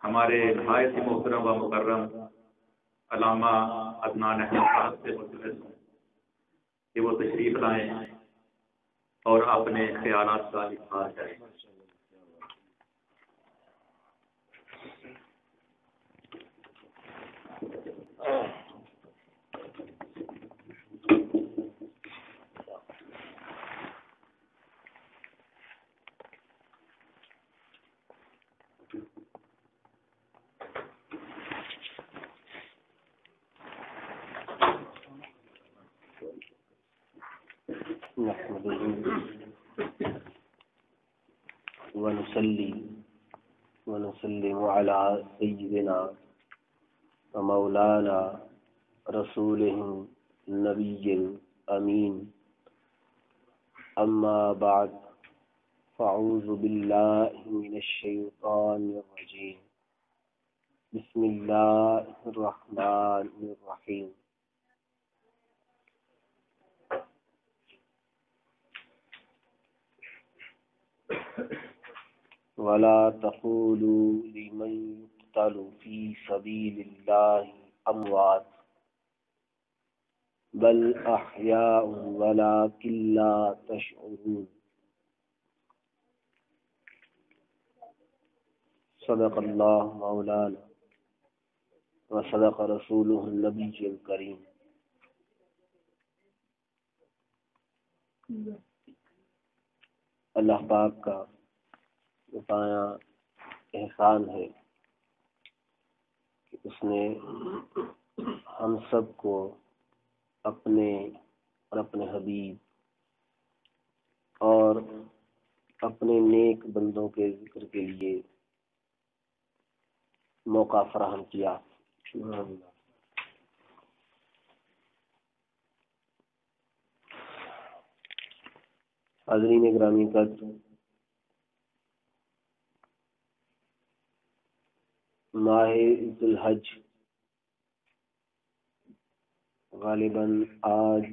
ہمارے نہایت ہی محترم و مکرم علامہ عدنان احمد صاحب سے ملتمس ہوں کہ وہ تشریف لائیں اور اپنے خیالات کا اظہار کریں۔ ونصلي ونسلم على سيدنا ومولانا رسوله النبي الأمين أما بعد فأعوذ بالله من الشيطان الرجيم بسم الله الرحمن الرحيم ولا تقولوا لمن يقتل في سبيل الله أموات بل أحياء ولكن لا تشعرون صدق الله مولانا وصدق رسوله النبي الكريم۔ اللہ پاک کا بتایا احسان ہے کہ اس نے ہم سب کو اپنے اور اپنے حبیب اور اپنے نیک بندوں کے ذکر کے لیے موقع فراہم کیا۔ حاضرین گرامی قدر، ماہ ذی الحج غالباً آج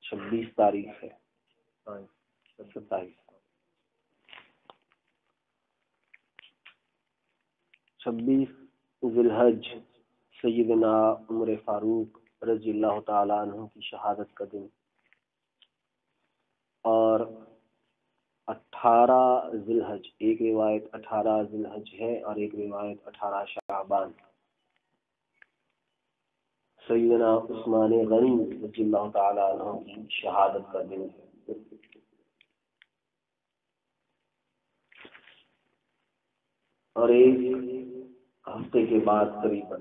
26 تاریخ ہے، 26 ذی الحج سیدنا عمر فاروق رضی اللہ تعالیٰ عنہ کی شہادت کا دن، اور 18 ذی الحج، ایک روایت 18 ذی الحج ہے اور ایک روایت 18 شعبان، سیدنا عثمان غنی رضی اللہ تعالیٰ عنہ کی شہادت کا دن ہے۔ اور ایک ہفتے کے بعد قریباً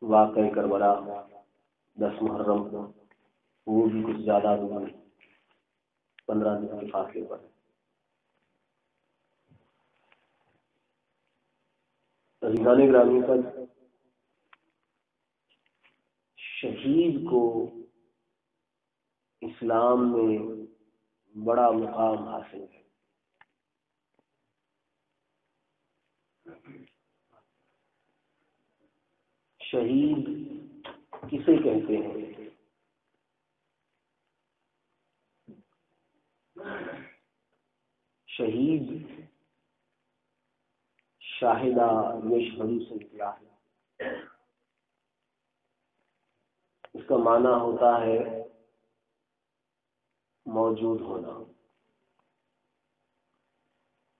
واقعہ کربلا 10 محرم کو، وہ بھی کچھ زیادہ دور 15 دن کے فاصلے پر۔ عزیزان گرامی پر شہید کو اسلام میں بڑا مقام حاصل ہے۔ شہید کسے کہتے ہیں؟ شہید شاہدہ یشہد سے نکلا ہے۔ اس کا معنی ہوتا ہے موجود ہونا۔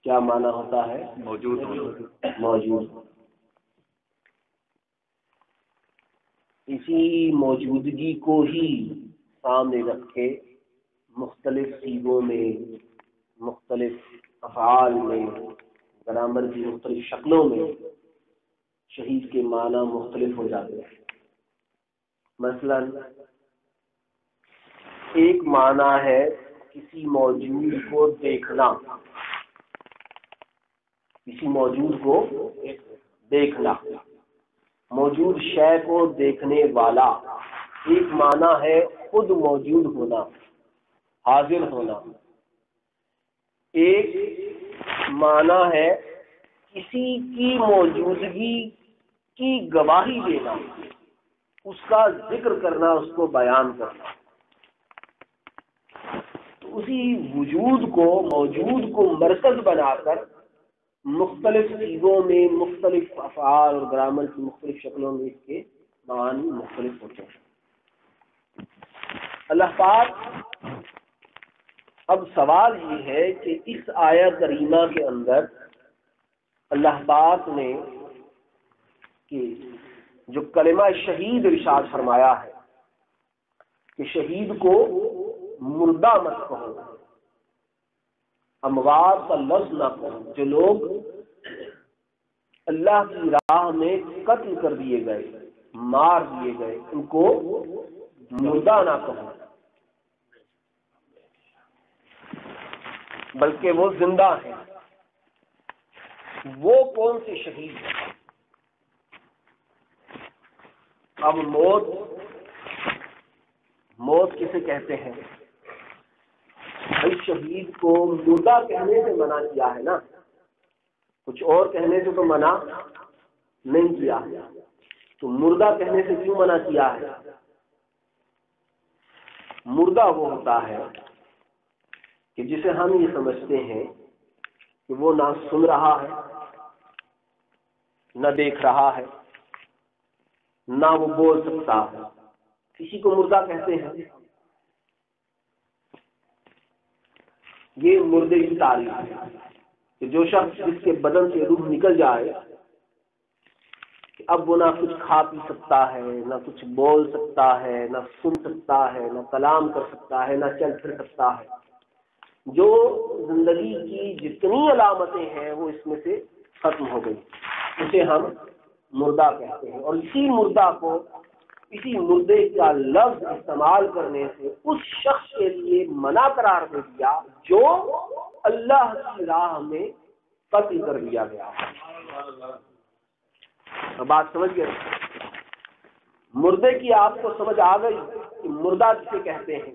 کیا معنی ہوتا ہے؟ موجود ہونا۔ موجود ہونا۔ اسی موجودگی کو ہی سامنے رکھ کے مختلف صیغوں میں، مختلف افعال میں، گرامر کی مختلف شکلوں میں شہید کے معنی مختلف ہو جاتے ہیں۔ مثلا ایک معنی ہے کسی موجود کو دیکھنا، کسی موجود کو دیکھنا، موجود شے کو دیکھنے والا۔ ایک معنی ہے خود موجود ہونا، حاضر ہونا۔ ایک معنی ہے کسی کی موجودگی کی گواہی دینا، اس کا ذکر کرنا، اس کو بیان کرنا۔ اسی وجود کو، موجود کو مرکز بنا کر مختلف چیزوں میں مختلف افعال اور گرامر کی مختلف شکلوں میں اس کے معنی مختلف ہوتے ہیں۔ اللہ پاک، اب سوال یہ ہے کہ اس آیت کریمہ کے اندر اللہ پاک نے کہ جو کلمہ شہید ارشاد فرمایا ہے کہ شہید کو مردہ مت کہو، اموات کا لفظ نہ کہو، جو لوگ اللہ کی راہ میں قتل کر دیے گئے، مار دیے گئے، ان کو مردہ نہ کہو بلکہ وہ زندہ ہیں۔ وہ کون سے شہید ہیں؟ اب موت کسے کہتے ہیں؟ شہید کو مردہ کہنے سے منع کیا ہے نا، کچھ اور کہنے سے تو منع نہیں کیا ہے، تو مردہ کہنے سے کیوں منع کیا ہے؟ مردہ وہ ہوتا ہے کہ جسے ہم یہ سمجھتے ہیں کہ وہ نہ سن رہا ہے، نہ دیکھ رہا ہے، نہ وہ بول سکتا ہے، کسی کو مردہ کہتے ہیں۔ یہ مردے کی تعریف ہے کہ جو شخص جس کے بدن سے روح نکل جائے کہ اب وہ نہ کچھ کھا پی سکتا ہے، نہ کچھ بول سکتا ہے، نہ سن سکتا ہے، نہ کلام کر سکتا ہے، نہ چل پھر سکتا ہے، جو زندگی کی جتنی علامتیں ہیں وہ اس میں سے ختم ہو گئی، اسے ہم مردہ کہتے ہیں۔ اور اسی مردے کا لفظ استعمال کرنے سے اس شخص کے لیے منع قرار دے دیا جو اللہ کی راہ میں قتل کر دیا گیا۔ بات سمجھ گئے؟ مردے کی آپ کو سمجھ آ گئی کہ مردہ کسے کہتے ہیں۔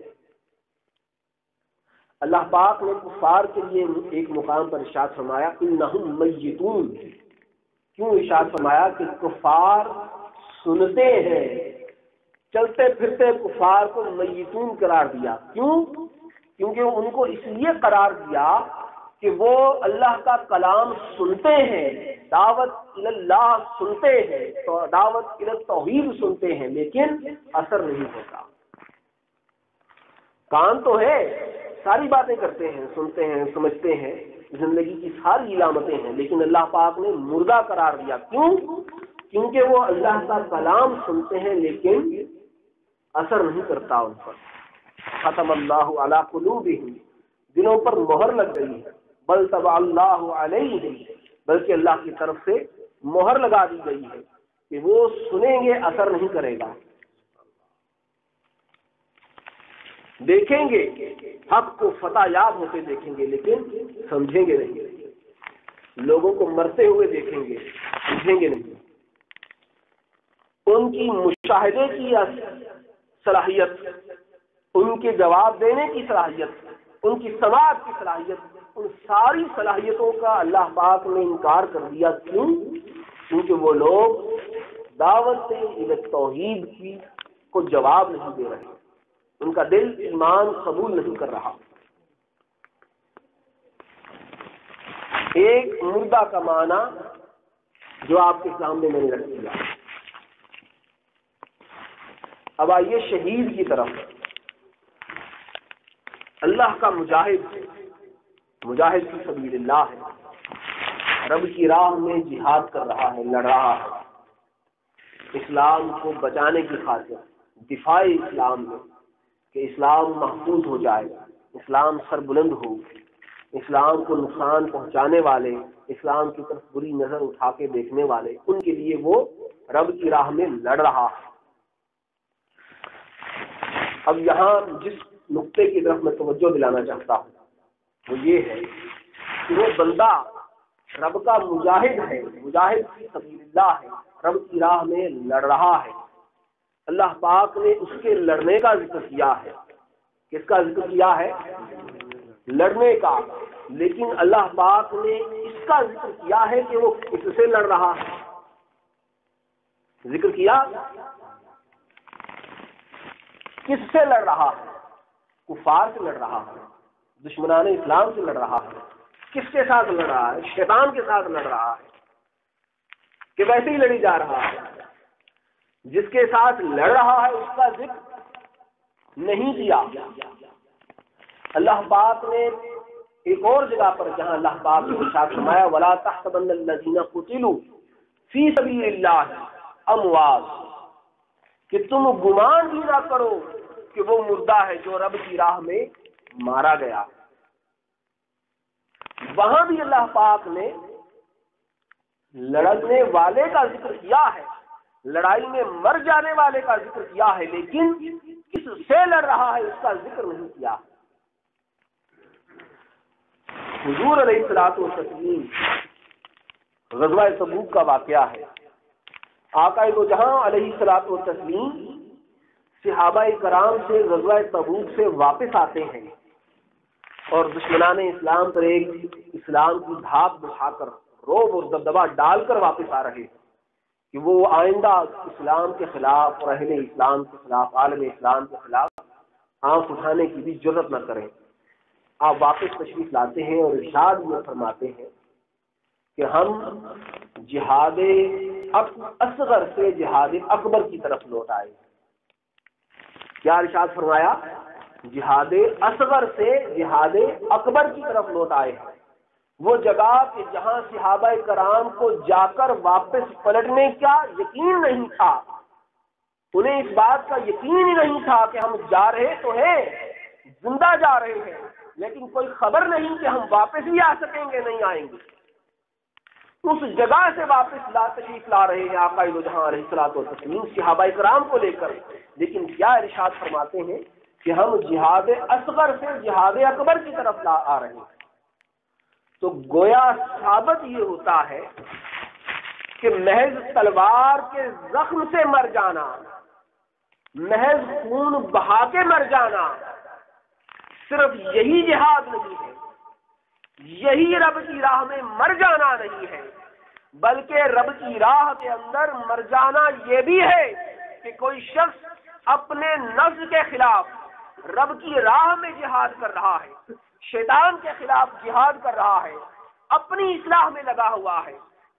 اللہ پاک نے کفار کے لیے ایک مقام پر ارشاد فرمایا انہم میتون، کیوں ارشاد فرمایا کہ کفار سنتے ہیں، چلتے پھرتے کفار کو میتون قرار دیا۔ کیوں؟ کیونکہ ان کو اس لیے قرار دیا کہ وہ اللہ کا کلام سنتے ہیں، دعوت اللہ سنتے ہیں، دعوت توحید سنتے ہیں، لیکن اثر نہیں ہوتا۔ کان تو ہے، ساری باتیں کرتے ہیں، سنتے ہیں، سمجھتے ہیں، زندگی کی ساری علامتیں ہیں، لیکن اللہ پاک نے مردہ قرار دیا۔ کیوں؟ کیونکہ وہ اللہ کا کلام سنتے ہیں لیکن اثر نہیں کرتا ان پر۔ ختم اللہ علی قلوبہم، دلوں پر مہر لگ گئی ہے، بل طبع اللہ علیہم، بلکہ اللہ کی طرف سے مہر لگا دی گئی ہے کہ وہ سنیں گے، اثر نہیں کرے گا، دیکھیں گے حق کو فتح یاب ہوتے دیکھیں گے لیکن سمجھیں گے نہیں، لوگوں کو مرتے ہوئے دیکھیں گے، سمجھیں گے نہیں۔ ان کی مشاہدے کی صلاحیت، ان کے جواب دینے کی صلاحیت، ان کی سماعت کی صلاحیت، ان ساری صلاحیتوں کا اللہ پاک نے انکار کر دیا۔ کیوں؟ کیونکہ وہ لوگ دعوت توحید کی کو جواب نہیں دے رہے، ان کا دل ایمان قبول نہیں کر رہا۔ ایک مردہ کا معنی جو آپ کے سامنے میں نے رکھ دیا۔ اب آئیے شہید کی طرف۔ اللہ کا مجاہد فی سبیل اللہ ہے، رب کی راہ میں جہاد کر رہا ہے، لڑ رہا ہے اسلام کو بچانے کی خاطر، دفاع اسلام میں، کہ اسلام محفوظ ہو جائے، اسلام سر بلند ہو، اسلام کو نقصان پہنچانے والے، اسلام کی طرف بری نظر اٹھا کے دیکھنے والے، ان کے لیے وہ رب کی راہ میں لڑ رہا ہے۔ اب یہاں جس نقطے کی طرف میں توجہ دلانا چاہتا ہوں وہ یہ ہے کہ وہ بندہ رب کا مجاہد ہے، مجاہد فی سبیل اللہ ہے، رب کی راہ میں لڑ رہا ہے۔ اللہ پاک نے اس کے لڑنے کا ذکر کیا ہے۔ کس کا ذکر کیا ہے؟ لڑنے کا۔ لیکن اللہ پاک نے اس کا ذکر کیا ہے کہ وہ کس سے لڑ رہا ہے۔ ذکر کیا کس سے لڑ رہا ہے؟ کفار سے لڑ رہا ہے۔ دشمنان اسلام سے لڑ رہا ہے. کس کے ساتھ لڑ رہا ہے؟ شیطان کے ساتھ لڑ رہا ہے کہ ویسے ہی لڑی جا رہا ہے. جس کے ساتھ لڑ رہا ہے اس کا ذکر نہیں کیا. اللہ پاک نے ایک اور جگہ پر جہاں اللہ پاک نے ارشاد فرمایا وَلَا تَحْسَبَنَّ الَّذِينَ قُتِلُوا فِي سَبِيلِ اللَّهِ أَمْوَاتٌ، کہ تم گمان بھی نہ کرو کہ وہ مردہ ہے جو رب کی راہ میں مارا گیا. وہاں بھی اللہ پاک نے لڑنے والے کا ذکر کیا ہے، لڑائی میں مر جانے والے کا ذکر کیا ہے، لیکن کس سے لڑ رہا ہے اس کا ذکر نہیں کیا. حضور علیہ الصلوۃ والتسلیم غزوہ تبوک کا واقعہ ہے. آقا دو جہاں علیہ الصلوۃ والتسلیم صحابہ کرام سے غزوہ تبوک سے واپس آتے ہیں اور دشمنان اسلام پر ایک اسلام کی دھاپ بٹھا کر روب اور دبدبا ڈال کر واپس آ رہے ہیں کہ وہ آئندہ اسلام کے خلاف اور اہل اسلام کے خلاف، عالم اسلام کے خلاف آنکھ اٹھانے کی بھی جرت نہ کریں. آپ واپس تشریف لاتے ہیں اور ارشاد یہ فرماتے ہیں کہ ہم جہاد اصغر سے جہاد اکبر کی طرف لوٹ آئے. کیا ارشاد فرمایا؟ جہاد اصغر سے جہاد اکبر کی طرف لوٹ آئے ہیں. وہ جگہ کہ جہاں صحابہ کرام کو جا کر واپس پلٹنے کا یقین نہیں تھا، انہیں اس بات کا یقین ہی نہیں تھا کہ ہم جا رہے تو ہیں، زندہ جا رہے ہیں، لیکن کوئی خبر نہیں کہ ہم واپس بھی آ سکیں گے نہیں آئیں گے. اس جگہ سے واپس تشریف لا رہے ہیں آقا دو جہاں علیہ الصلوۃ والتسلیم صحابہ کرام کو لے کر، لیکن کیا ارشاد فرماتے ہیں کہ ہم جہاد اصغر سے جہاد اکبر کی طرف آ رہے ہیں. تو گویا ثابت یہ ہوتا ہے کہ محض تلوار کے زخم سے مر جانا، محض خون بہا کے مر جانا صرف یہی جہاد نہیں ہے، یہی رب کی راہ میں مر جانا نہیں ہے، بلکہ رب کی راہ کے اندر مر جانا یہ بھی ہے کہ کوئی شخص اپنے نفس کے خلاف رب کی راہ میں جہاد کر رہا ہے، شیطان کے خلاف جہاد کر رہا ہے، اپنی اصلاح میں لگا ہوا ہے،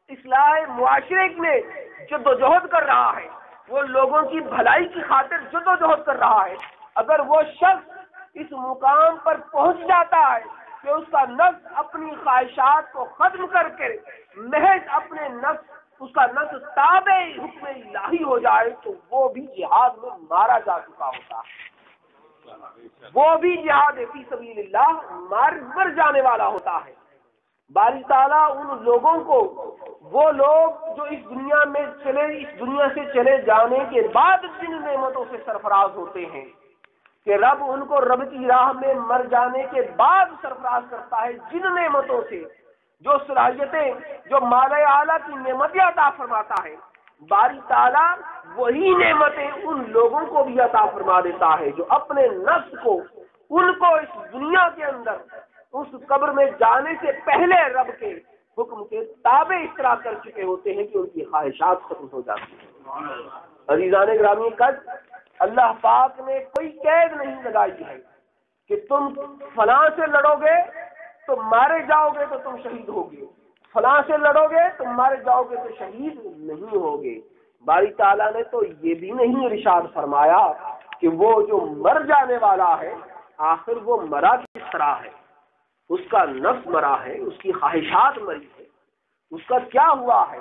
اصلاح معاشرے میں جدوجہد کر رہا ہے، وہ لوگوں کی بھلائی کی خاطر جدوجہد کر رہا ہے. اگر وہ شخص اس مقام پر پہنچ جاتا ہے کہ اس کا نفس اپنی خواہشات کو ختم کر کے محض اپنے نفس، اس کا نفس تابع حکم الہی ہو جائے، تو وہ بھی جہاد میں مارا جا چکا ہوتا ہے، وہ بھی جہاد فی سبیل اللہ مر جانے والا ہوتا ہے. باری تعالیٰ ان لوگوں کو، وہ لوگ جو اس دنیا سے چلے جانے کے بعد جن نعمتوں سے سرفراز ہوتے ہیں کہ رب ان کو رب کی راہ میں مر جانے کے بعد سرفراز کرتا ہے جن نعمتوں سے، جو صلاحیتیں، جو مال اعلیٰ کی نعمتیں عطا فرماتا ہے، باری تعالیٰ وہی نعمتیں ان لوگوں کو بھی عطا فرما دیتا ہے جو اپنے نفس کو، ان کو اس دنیا کے اندر اس قبر میں جانے سے پہلے رب کے حکم کے تابع اس طرح کر چکے ہوتے ہیں کہ ان کی خواہشات ختم ہو جاتی ہیں. عزیزان گرامی، اللہ پاک نے کوئی قید نہیں لگائی ہے کہ تم فلاں سے لڑو گے تو مارے جاؤ گے تو تم شہید ہوگے، فلاں سے لڑو گے تم مارے جاؤ گے تو شہید نہیں ہوگے. باری تعالیٰ نے تو یہ بھی نہیں ارشاد فرمایا کہ وہ جو مر جانے والا ہے آخر وہ مرا کس طرح ہے، اس کا نفس مرا ہے، اس کی خواہشات مری ہے، اس کا کیا ہوا ہے،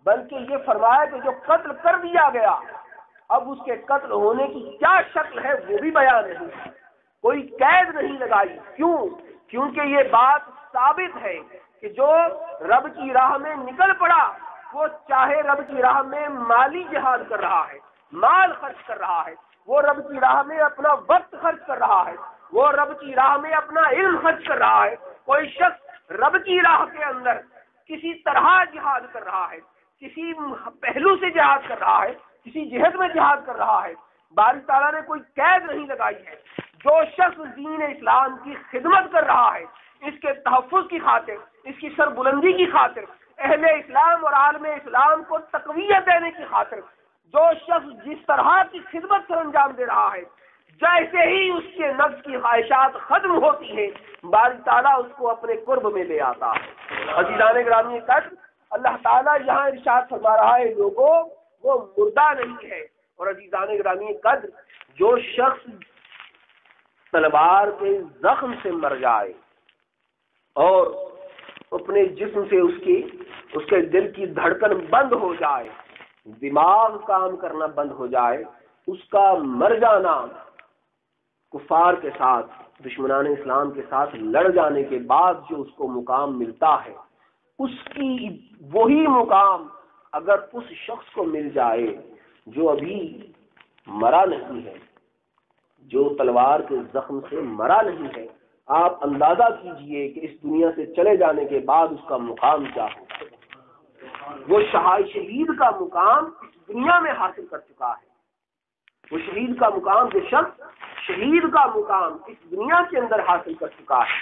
بلکہ یہ فرمایا کہ جو قتل کر دیا گیا اب اس کے قتل ہونے کی کیا شکل ہے وہ بھی بیان نہیں، کوئی قید نہیں لگائی. کیونکہ یہ بات ثابت ہے کہ جو رب کی راہ میں نکل پڑا وہ چاہے رب کی راہ میں مالی جہاد کر رہا ہے، مال خرچ کر رہا ہے، وہ رب کی راہ میں اپنا وقت خرچ کر رہا ہے، وہ رب کی راہ میں اپنا علم خرچ کر رہا ہے. کوئی شخص رب کی راہ کے اندر کسی طرح جہاد کر رہا ہے، کسی پہلو سے جہاد کر رہا ہے، کسی جہد میں جہاد کر رہا ہے، باری تعالیٰ نے کوئی قید نہیں لگائی ہے. جو شخص دین اسلام کی خدمت کر رہا ہے، اس کے تحفظ کی خاطر، اس کی سربلندی کی خاطر، اہل اسلام اور عالم اسلام کو تقویت دینے کی خاطر جو شخص جس طرح کی خدمت سر انجام دے رہا ہے، جیسے ہی اس کے نفس کی خواہشات ختم ہوتی ہیں باری تعالیٰ اس کو اپنے قرب میں لے آتا ہے۔ عزیزان گرامی قدر، اللہ تعالیٰ یہاں ارشاد فرما رہا ہے لوگوں وہ مردہ نہیں ہے۔ اور عزیزان گرامی قدر، جو شخص تلوار کے زخم سے مر جائے اور اپنے جسم سے اس کے دل کی دھڑکن بند ہو جائے، دماغ کام کرنا بند ہو جائے، اس کا مر جانا کفار کے ساتھ، دشمنان اسلام کے ساتھ لڑ جانے کے بعد جو اس کو مقام ملتا ہے، اس کی وہی مقام اگر اس شخص کو مل جائے جو ابھی مرا نہیں ہے، جو تلوار کے زخم سے مرا نہیں ہے، آپ اندازہ کیجئے کہ اس دنیا سے چلے جانے کے بعد اس کا مقام کیا ہوگا۔ وہ شہید کا مقام اس دنیا میں حاصل کر چکا ہے۔ وہ شہید کا مقام، جو شخص شہید کا مقام اس دنیا کے اندر حاصل کر چکا ہے،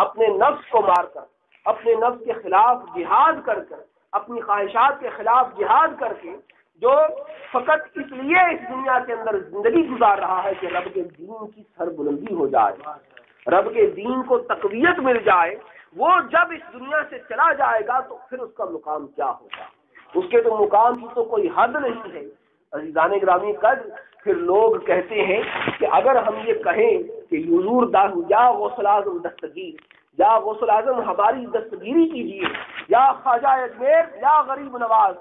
اپنے نفس کو مار کر، اپنے نفس کے خلاف جہاد کر کر، اپنی خواہشات کے خلاف جہاد کر کے، جو فقط اس لیے اس دنیا کے اندر زندگی گزار رہا ہے کہ رب کے دین کی سربلندی ہو جائے، رب کے دین کو تقویت مل جائے، وہ جب اس دنیا سے چلا جائے گا تو پھر اس کا مقام کیا ہوگا؟ اس کے تو مقام کی تو کوئی حد نہیں ہے۔ عزیزان گرامی قدر، پھر لوگ کہتے ہیں کہ اگر ہم یہ کہیں کہ حضور یا غوث اعظم دستگیر، یا غوث اعظم ہماری دستگیری کیجیے، یا خواجہ اجمیر، یا غریب نواز،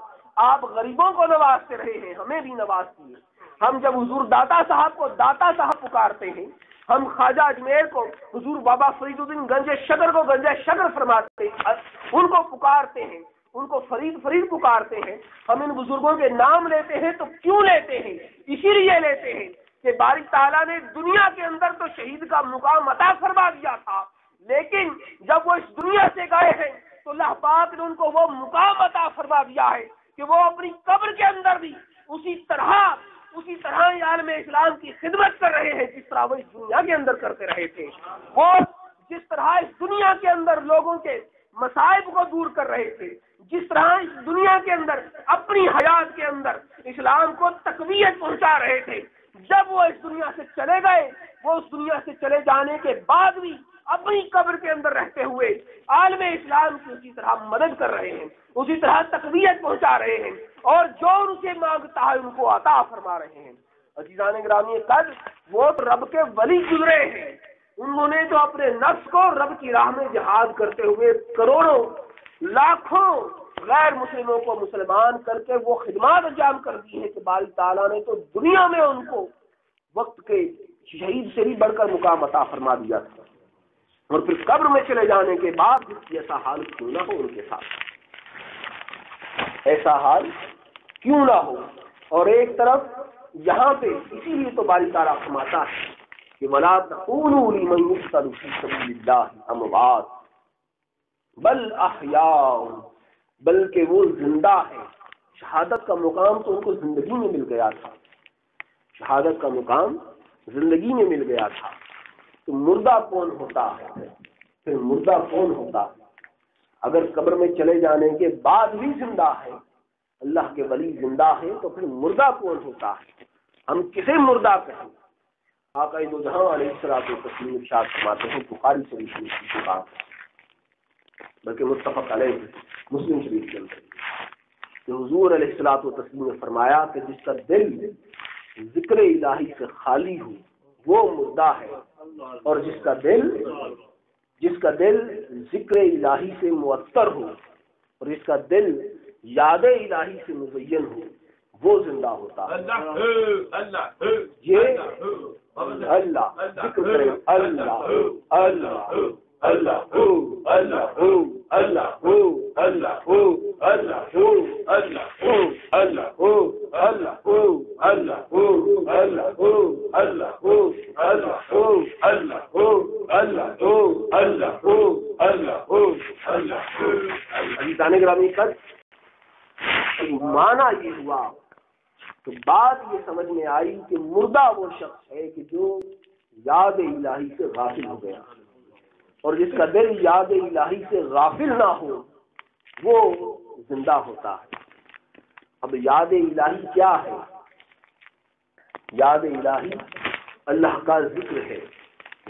آپ غریبوں کو نوازتے رہے ہیں، ہمیں بھی نواز دیے۔ ہم جب حضور داتا صاحب کو داتا صاحب پکارتے ہیں، ہم خواجہ اجمیر کو، حضور بابا فرید الدین گنج شکر کو گنج شکر فرماتے ہیں، ان کو پکارتے ہیں، ان کو فرید فرید پکارتے ہیں، ہم ان بزرگوں کے نام لیتے ہیں تو کیوں لیتے ہیں؟ اسی لیے لیتے ہیں کہ باری تعالیٰ نے دنیا کے اندر تو شہید کا مقام عطا فرما دیا تھا، لیکن جب وہ اس دنیا سے گئے ہیں تو اللہ پاک نے ان کو وہ مقام عطا فرما دیا ہے کہ وہ اپنی قبر کے اندر بھی اسی طرح عالم اسلام کی خدمت کر رہے ہیں جس طرح وہ اس دنیا کے اندر کرتے رہے تھے۔ وہ جس طرح اس دنیا کے اندر لوگوں کے مصائب کو دور کر رہے تھے، جس طرح اس دنیا کے اندر اپنی حیات کے اندر اسلام کو تقویت پہنچا رہے تھے، جب وہ اس دنیا سے چلے گئے، وہ اس دنیا سے چلے جانے کے بعد بھی اپنی قبر کے اندر رہتے ہوئے عالم اسلام کی اسی طرح مدد کر رہے ہیں، اسی طرح تقویت پہنچا رہے ہیں، اور جو ان سے مانگتا ہے ان کو عطا فرما رہے ہیں۔ عزیزان گرامی قدر، وہ تو رب کے ولی گزرے ہیں، انہوں نے تو اپنے نفس کو رب کی راہ میں جہاد کرتے ہوئے کروڑوں لاکھوں غیر مسلموں کو مسلمان کر کے وہ خدمات انجام کر دی ہے کہ باری تعالیٰ نے تو دنیا میں ان کو وقت کے شہید سے بھی بڑھ کر مقام عطا فرما دیا تھا، اور پھر قبر میں چلے جانے کے بعد ایسا حال کیوں نہ ہو ان کے ساتھ، ایسا حال کیوں نہ ہو۔ اور ایک طرف یہاں پہ اسی لیے تو باری تعالیٰ فرماتا ہے کہ وَلَا تَقُولُوا لِمَن يُقْتَلُ فِي سَبِيلِ اللَّهِ أَمْوَاتٌ بل احیاء، بلکہ وہ زندہ ہے۔ شہادت کا مقام تو ان کو زندگی میں مل گیا تھا، شہادت کا مقام زندگی میں مل گیا تھا، تو مردہ کون ہوتا ہے؟ پھر مردہ کون ہوتا ہے؟ اگر قبر میں چلے جانے کے بعد بھی زندہ ہے، اللہ کے ولی زندہ ہے، تو پھر مردہ کون ہوتا ہے؟ ہم کسے مردہ کہیں؟ آقا دو جہاں علیہ الصلوۃ والتسلیم ارشاد فرماتے ہیں، بخاری شریف میں کی بات ہے، بلکہ متفق علیہ مسلم شریف کے اندر، کہ حضور علیہ الصلوۃ والتسلیم نے فرمایا کہ جس کا دل ذکر الہی سے خالی ہو وہ مردہ ہے، اور جس کا دل ذکر الہی سے معطر ہو اور جس کا دل یاد الہی سے مزین ہو وہ زندہ ہوتا ہے۔ یہ اللہ ذکر کرے، اللہ اللہ اللہ ہو اللہ ہو اللہ ہو اللہ ہو اللہ ہو اللہ ہو اللہ ہو اللہ ہو اللہ ہو اللہ ہو اللہ ہو اللہ ہو اللہ ہو اللہ ہو اللہ ہو اللہ ہو اللہ ہو۔ عزیزان گرامی قدر، معنی یہ ہوا تو بات یہ سمجھ میں آئی کہ مردہ وہ شخص ہے کہ جو یاد الہی سے غافل ہو گیا، اور جس کا دل یاد الہی سے غافل نہ ہو وہ زندہ ہوتا ہے۔ اب یاد الہی کیا ہے؟ یاد الہی اللہ کا ذکر ہے۔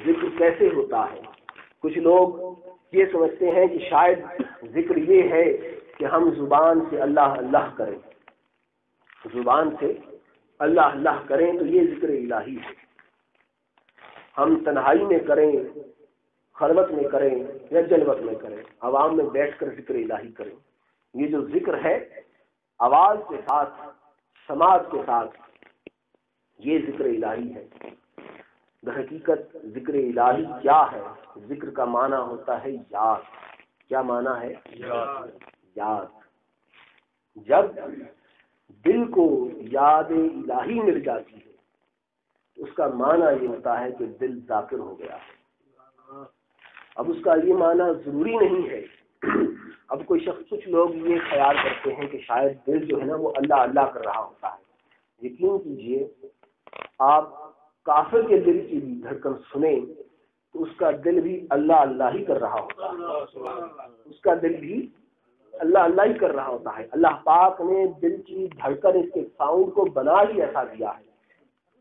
ذکر کیسے ہوتا ہے؟ کچھ لوگ یہ سمجھتے ہیں کہ شاید ذکر یہ ہے کہ ہم زبان سے اللہ اللہ کریں، زبان سے اللہ اللہ کریں تو یہ ذکر الہی ہے۔ ہم تنہائی میں کریں، خلوت میں کریں یا جلوت میں کریں، عوام میں بیٹھ کر ذکر الہی کریں، یہ جو ذکر ہے آواز کے ساتھ، سماعت کے ساتھ، یہ ذکر الہی ہے۔ در حقیقت ذکر الہی کیا ہے؟ ذکر کا معنی ہوتا ہے یاد۔ کیا معنی ہے؟ یاد۔ جب دل کو یاد الہی مل جاتی ہے تو اس کا معنی یہ ہوتا ہے کہ دل ذاکر ہو گیا ہے۔ اب اس کا یہ معنی ضروری نہیں ہے۔ اب کوئی شخص، کچھ لوگ یہ خیال کرتے ہیں کہ شاید دل جو ہے نا وہ اللہ اللہ کر رہا ہوتا ہے۔ یقین کیجئے، آپ کافر کے دل کی بھی دھڑکن سنیں تو اس کا دل بھی اللہ اللہ ہی کر رہا ہوتا ہے، اس کا دل بھی اللہ اللہ ہی کر رہا ہوتا ہے۔ اللہ پاک نے دل کی دھڑکن، اس کے ساؤنڈ کو بنا ہی ایسا دیا ہے،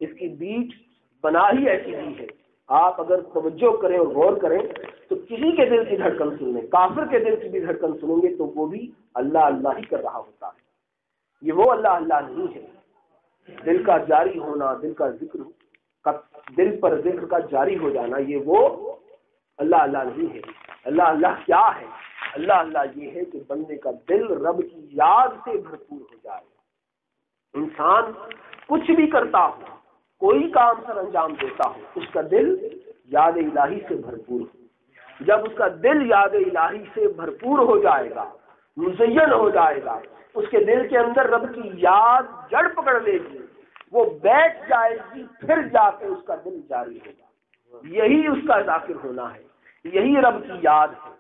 اس کی بیٹ بنا ہی ایسی دی ہے۔ آپ اگر توجہ کریں اور غور کریں تو کسی کے دل کی دھڑکن سن لیں، کافر کے دل کی بھی دھڑکن سنیں گے تو وہ بھی اللہ اللہ ہی کر رہا ہوتا ہے۔ یہ وہ اللہ اللہ نہیں ہے۔ دل کا جاری ہونا، دل کا ذکر کا، دل پر ذکر کا جاری ہو جانا، یہ وہ اللہ اللہ نہیں ہے۔ اللہ اللہ کیا ہے؟ اللہ اللہ یہ ہے کہ بندے کا دل رب کی یاد سے بھرپور ہو جائے۔ انسان کچھ بھی کرتا ہو، کوئی کام سر انجام دیتا ہو، اس کا دل یاد الہی سے بھرپور ہو۔ جب اس کا دل یاد الہی سے بھرپور ہو جائے گا، مزین ہو جائے گا، اس کے دل کے اندر رب کی یاد جڑ پکڑ لے گی، وہ بیٹھ جائے گی، پھر جا کے اس کا دل جاری ہوگا۔ یہی اس کا ذاکر ہونا ہے، یہی رب کی یاد ہے۔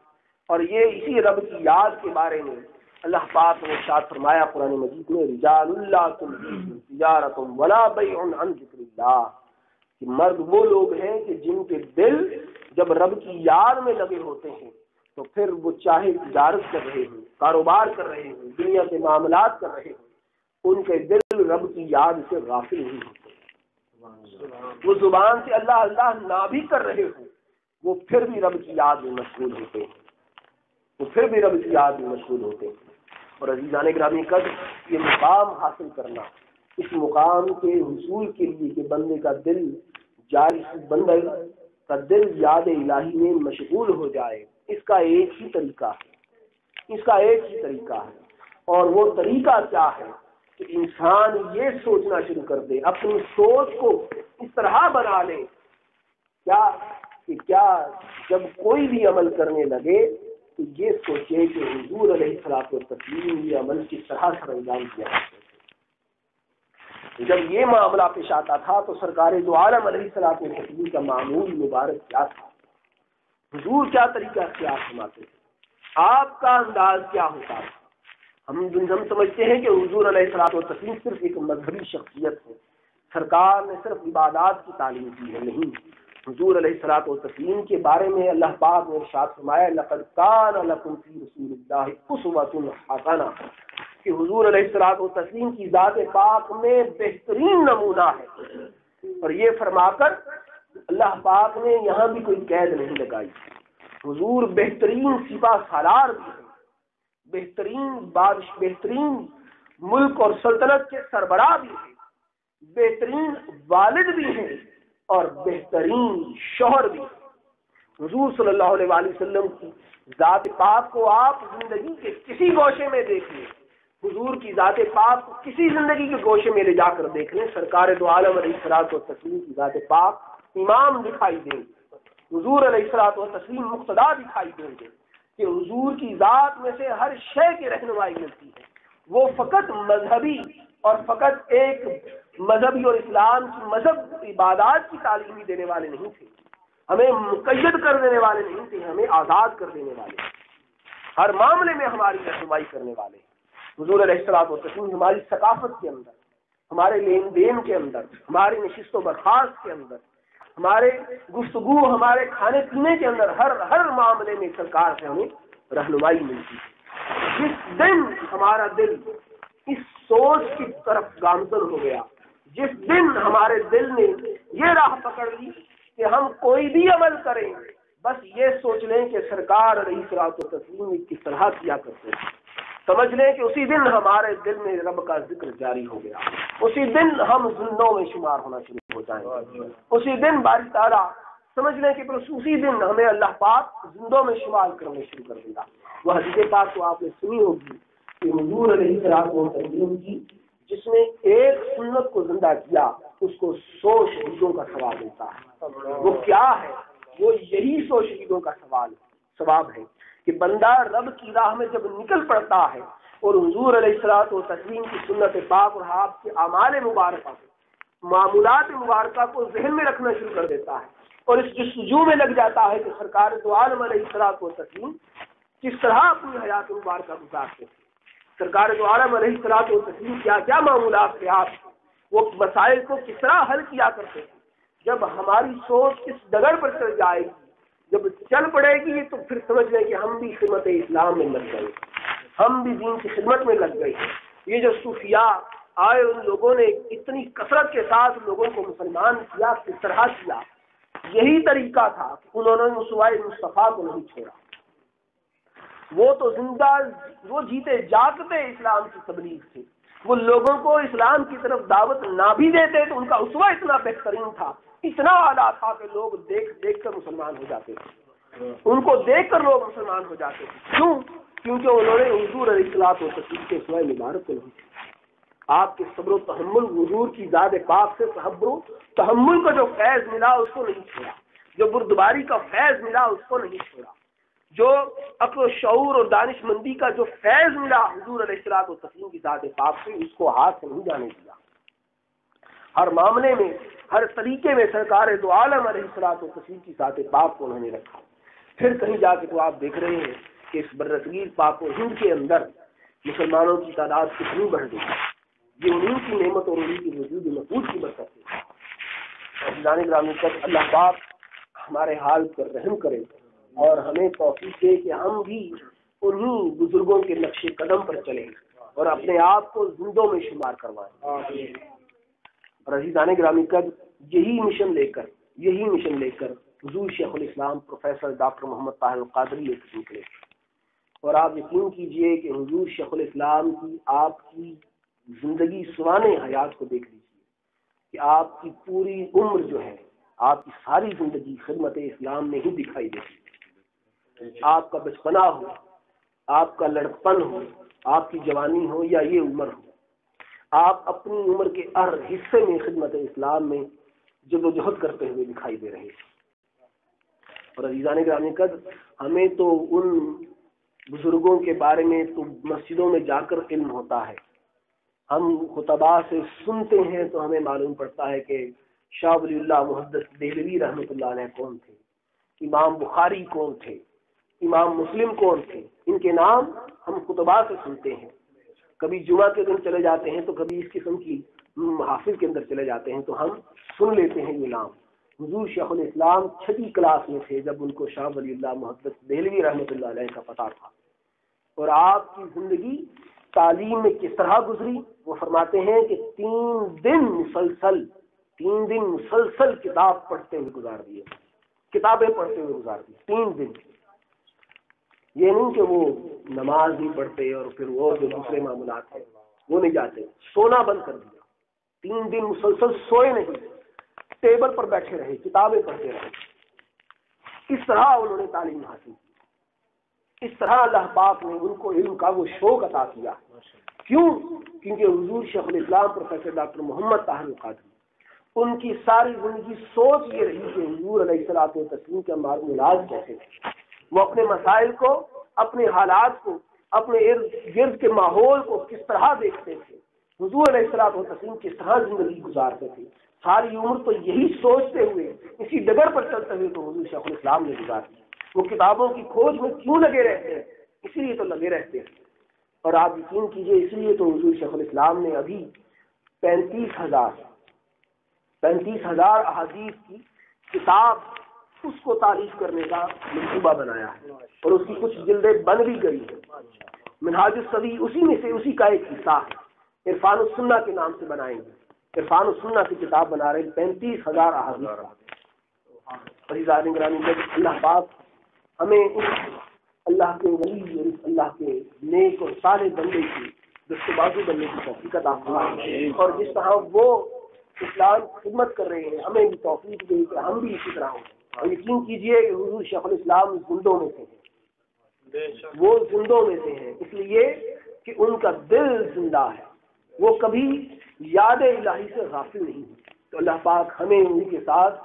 اور یہ اسی رب کی یاد کے بارے میں اللہ پاک نے ارشاد فرمایا قرآن مجید میں، رجال اللہ تلہیہم تجارۃ ولا بیع عن ذکر اللہ، کہ مرد وہ لوگ ہیں کہ جن کے دل جب رب کی یاد میں لگے ہوتے ہیں تو پھر وہ چاہے تجارت کر رہے ہوں، کاروبار کر رہے ہوں، دنیا کے معاملات کر رہے ہوں، ان کے دل رب کی یاد سے غافل نہیں ہوتے۔ وہ زبان سے اللہ اللہ نہ بھی کر رہے ہوں، وہ پھر بھی رب کی یاد میں مشغول ہوتے ہیں، وہ پھر بھی رب کی یاد میں مشغول ہوتے ہیں۔ اور عزیزان گرامی قدر، یہ مقام حاصل کرنا، اس مقام کے حصول کے لیے کہ بندے کا دل جاری، بندے کا دل یاد الہی میں مشغول ہو جائے، اس کا ایک ہی طریقہ ہے، اس کا ایک ہی طریقہ ہے۔ اور وہ طریقہ کیا ہے کہ انسان یہ سوچنا شروع کر دے، اپنی سوچ کو اس طرح بنا لے کیا جب کوئی بھی عمل کرنے لگے تو یہ سوچے کہ حضور علیہ الصلوۃ والتسلیم یہ عمل کس طرح سر انجام کیا کرتے تھے۔ جب یہ معاملہ پیش آتا تھا تو سرکار دو عالم علیہ الصلوۃ والتسلیم کا معمول مبارک کیا تھا؟ حضور کیا طریقہ اختیار فرماتے تھے؟ آپ کا انداز کیا ہوتا تھا؟ ہم سمجھتے ہیں کہ حضور علیہ الصلوۃ والتسلیم صرف ایک مذہبی شخصیت ہے، سرکار نے صرف عبادات کی تعلیم دی ہے، نہیں۔ حضور علیہ الصلوۃ والتسلیم کے بارے میں اللہ پاک نے ارشاد فرمایا، لقد کان لکم فی رسول اللہ اسوۃ حسنہ، کہ حضور علیہ الصلوۃ والتسلیم کی ذات پاک میں بہترین نمونہ ہے۔ اور یہ فرما کر اللہ پاک نے یہاں بھی کوئی قید نہیں لگائی۔ حضور بہترین سپہ سالار بھی ہیں، بہترین بادشاہ، بہترین ملک اور سلطنت کے سربراہ بھی ہیں، بہترین والد بھی ہیں اور بہترین شوہر بھی ہیں۔ حضور صلی اللہ علیہ وآلہ وسلم کی ذات پاک کو آپ زندگی کے کسی گوشے میں دیکھ لیں، حضور کی ذات پاک کو کسی زندگی کے گوشے میں لے جا کر دیکھ لیں، سرکار دو عالم علیہ الصلوۃ والتسلیم کی ذات پاک امام دکھائی دیں گے، حضور علیہ الصلوۃ والتسلیم مقتدا دکھائی دیں گے کہ حضور کی ذات میں سے ہر شے کی رہنمائی ملتی ہے۔ وہ فقط مذہبی اور فقط ایک مذہبی اور اسلام کی مذہب عبادات کی تعلیمی دینے والے نہیں تھے، ہمیں مقید کر دینے والے نہیں تھے، ہمیں آزاد کر دینے والے، ہر معاملے میں ہماری رہنمائی کرنے والے۔ حضور علیہ الصلوۃ والتسلیم ہماری ثقافت کے اندر، ہمارے لین دین کے اندر، ہماری نشست و برخاست کے اندر، ہمارے گفتگو، ہمارے کھانے پینے کے اندر، ہر معاملے میں سرکار سے ہمیں رہنمائی ملتی ہے۔ جس دن ہمارا دل اس سوچ کی طرف گامزن ہو گیا، جس دن ہمارے دل نے یہ راہ پکڑ لی کہ ہم کوئی بھی عمل کریں بس یہ سوچ لیں کہ سرکار علیہ الصلوۃ والتسلیم کس طرح کیا کرتے ہیں، سمجھ لیں کہ اسی دن ہمارے دل میں رب کا ذکر جاری ہو گیا، اسی دن ہم زندوں میں شمار ہونا شروع ہو جائیں گے، اسی دن باری تعالیٰ سمجھ لیں کہ اسی دن ہمیں اللہ پاک زندوں میں شمار کرنے شروع کر دے گا۔ وہ حدیث پاک تو آپ نے سنی ہوگی کہ حضور علیہ الصلوۃ والتسلیم کی جس نے ایک سنت کو زندہ کیا اس کو 100 شہیدوں کا ثواب ملتا ہے۔ وہ کیا ہے؟ وہ یہی 100 شہیدوں کا ثواب ہے کہ بندہ رب کی راہ میں جب نکل پڑتا ہے اور حضور علیہ الصلوۃ والتسلیم کی سنت پاک اور آپ کے اعمال مبارکہ کو، معمولات مبارکہ کو ذہن میں رکھنا شروع کر دیتا ہے اور اس جستجو میں لگ جاتا ہے کہ سرکار دو عالم علیہ الصلوۃ والتسلیم کس طرح اپنی حیات مبارکہ گزارتے تھے، سرکار دو عالم علیہ الصلوۃ والتسلیم کیا کیا معمولات تھے، آپ وہ مسائل کو کس طرح حل کیا کرتے تھے۔ جب ہماری سوچ اس ڈگر پر چل جائے گی، جب چل پڑے گی تو پھر سمجھ لیں کہ ہم بھی خدمت اسلام میں لگ گئے، ہم بھی دین کی خدمت میں لگ گئے۔ یہ جو صوفیاء آئے ان لوگوں نے اتنی کثرت کے ساتھ لوگوں کو مسلمان کیا، کس طرح کیا، یہی طریقہ تھا کہ انہوں نے سوائے مصطفیٰ کو نہیں چھوڑا۔ وہ تو زندہ، وہ جیتے جاگتے اسلام کی تبلیغ تھے، وہ لوگوں کو اسلام کی طرف دعوت نہ بھی دیتے تو ان کا اسوہ اتنا بہترین تھا، اتنا اعلیٰ تھا کہ لوگ دیکھ کر مسلمان ہو جاتے تھے، ان کو دیکھ کر لوگ مسلمان ہو جاتے تھے۔ کیوں؟ کیونکہ انہوں نے حضور علیہ الصلوۃ والتسلیم کے اسوہ مبارک کو نہیں، آپ کے صبر و تحمل، حضور کی ذات پاک سے صبر و تحمل کا جو فیض ملا اس کو نہیں چھوڑا، جو بردباری کا فیض ملا اس کو نہیں چھوڑا، جو عقل و شعور اور دانش مندی کا جو فیض ملا حضور علیہ الصلوۃ والتسلیم کی ذات پاک سے، اس کو ہاتھ سے نہیں جانے دیا۔ ہر معاملے میں، ہر طریقے میں سرکار دو عالم علیہ الصلوۃ والتسلیم کی ذات پاک کو انہوں نے رکھا۔ پھر کہیں جا کے تو آپ دیکھ رہے ہیں کہ اس برصغیر پاک و ہند کے اندر مسلمانوں کی تعداد کتنی بڑھ گئی، یہ انہیں کی نعمت اور انہیں کی وجود محفوظ کی برکت ہے۔ عزیزان گرامی، اللہ پاک ہمارے حال پر رحم کرے اور ہمیں توفیق دے کہ ہم بھی انہی بزرگوں کے نقش قدم پر چلیں اور اپنے آپ کو زندوں میں شمار کروائیں۔ اور عزیزان گرامی، یہی مشن لے کر حضور شیخ الاسلام پروفیسر ڈاکٹر محمد طاہر القادری نکلے، اور آپ یقین کیجئے کہ حضور شیخ الاسلام کی آپ کی زندگی سوانح حیات کو دیکھ لیجیے کہ آپ کی پوری عمر جو ہے، آپ کی ساری زندگی خدمت اسلام میں ہی دکھائی دیتی۔ آپ کا بچپنا ہو، آپ کا لڑکپن ہو، آپ کی جوانی ہو یا یہ عمر ہو، آپ اپنی عمر کے ہر حصے میں خدمت اسلام میں جدوجہد کرتے ہوئے دکھائی دے رہے ہیں۔ اور عزیزان گرامی، ہمیں تو ان بزرگوں کے بارے میں تو مسجدوں میں جا کر علم ہوتا ہے، ہم خطباء سے سنتے ہیں تو ہمیں معلوم پڑتا ہے کہ شاہ ولی اللہ محدث دہلوی رحمۃ اللہ علیہ کون تھے، امام بخاری کون تھے، امام مسلم کون تھے، ان کے نام ہم خطباء سے سنتے ہیں۔ کبھی جمعہ کے دن چلے جاتے ہیں تو کبھی اس قسم کی محافل کے اندر چلے جاتے ہیں تو ہم سن لیتے ہیں یہ نام۔ حضور شیخ الاسلام 6 کلاس میں تھے جب ان کو شاہ ولی اللہ محدث دہلوی رحمۃ اللہ علیہ کا پتہ تھا، اور آپ کی زندگی تعلیم میں کس طرح گزری۔ وہ فرماتے ہیں کہ 3 دن مسلسل کتاب پڑھتے ہوئے گزار دیے، کتابیں پڑھتے ہوئے گزار دی 3 دن۔ یہ نہیں کہ وہ نماز نہیں پڑھتے اور پھر وہ جو دوسرے معاملات ہیں وہ نہیں جاتے، سونا بند کر دیا، 3 دن مسلسل سوئے نہیں، ٹیبل پر بیٹھے رہے، کتابیں پڑھتے رہے۔ اس طرح انہوں نے تعلیم حاصل کی، اس طرح اللہ پاک نے ان کو علم کا وہ شوق عطا کیا۔ کیوں؟ کیونکہ حضور شیخ الاسلام پروفیسر ڈاکٹر محمد طاہر القادری، ان کی ساری زندگی سوچ یہ رہی کہ حضور علیہ الصلوۃ والتسلیم کے معمولات کیسے تھے، وہ اپنے مسائل کو، اپنے حالات کو، اپنے ارد گرد کے ماحول کو کس طرح دیکھتے تھے، حضور علیہ الصلوۃ والتسلیم کس طرح زندگی گزارتے تھے۔ ساری عمر تو یہی سوچتے ہوئے، اسی ڈگر پر چلتے ہوئے تو حضور شیخ الاسلام نے گزار دی۔ وہ کتابوں کی کھوج میں کیوں لگے رہتے ہیں؟ اسی لیے تو لگے رہتے ہیں۔ اور آپ یقین کیجئے اس لیے تو حضور شیخ الاسلام نے ابھی 35,000 احادیث کی کتاب اس کو تعریف کرنے کا منصوبہ بنایا ہے، اور اس کی کچھ جلدیں بن بھی گئی ہیں۔ منہاج الصوی اسی میں سے، اسی کا ایک حصہ ہے، عرفان السنہ کے نام سے بنائیں گے۔ عرفان السنہ کی کتاب بنا رہے ہیں 35,000 احادیث۔ عزیزان گرامی، اللہ پاک ہمیں اس اللہ کے ولی اور اس اللہ کے نیک اور صالح بندے کی دست بازو بننے کی توفیق عطا فرمائے، اور جس طرح وہ اسلام خدمت کر رہے ہیں ہمیں بھی توفیق دے کہ ہم بھی اسی طرح ہوں۔ اور یقین کیجئے کہ حضور شیخ الاسلام زندوں میں سے ہیں، وہ زندوں میں سے ہیں، اس لیے کہ ان کا دل زندہ ہے، وہ کبھی یاد الہی سے غافل نہیں ہے۔ تو اللہ پاک ہمیں ان کے ساتھ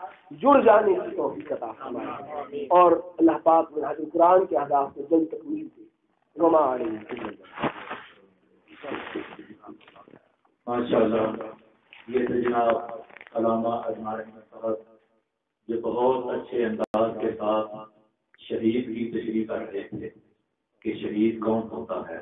جڑ جانے کی توفیق عطا فرمائے، اور اللہ پاک منہاج القرآن کے اہداف کو جلد تکمیل دے۔ وما علیہ ماشاءاللہ، یہ تو جناب علامہ ادنان احمد صاحب یہ بہت اچھے انداز کے ساتھ شہید کی تشریح کر رہے تھے کہ شہید کون ہوتا ہے۔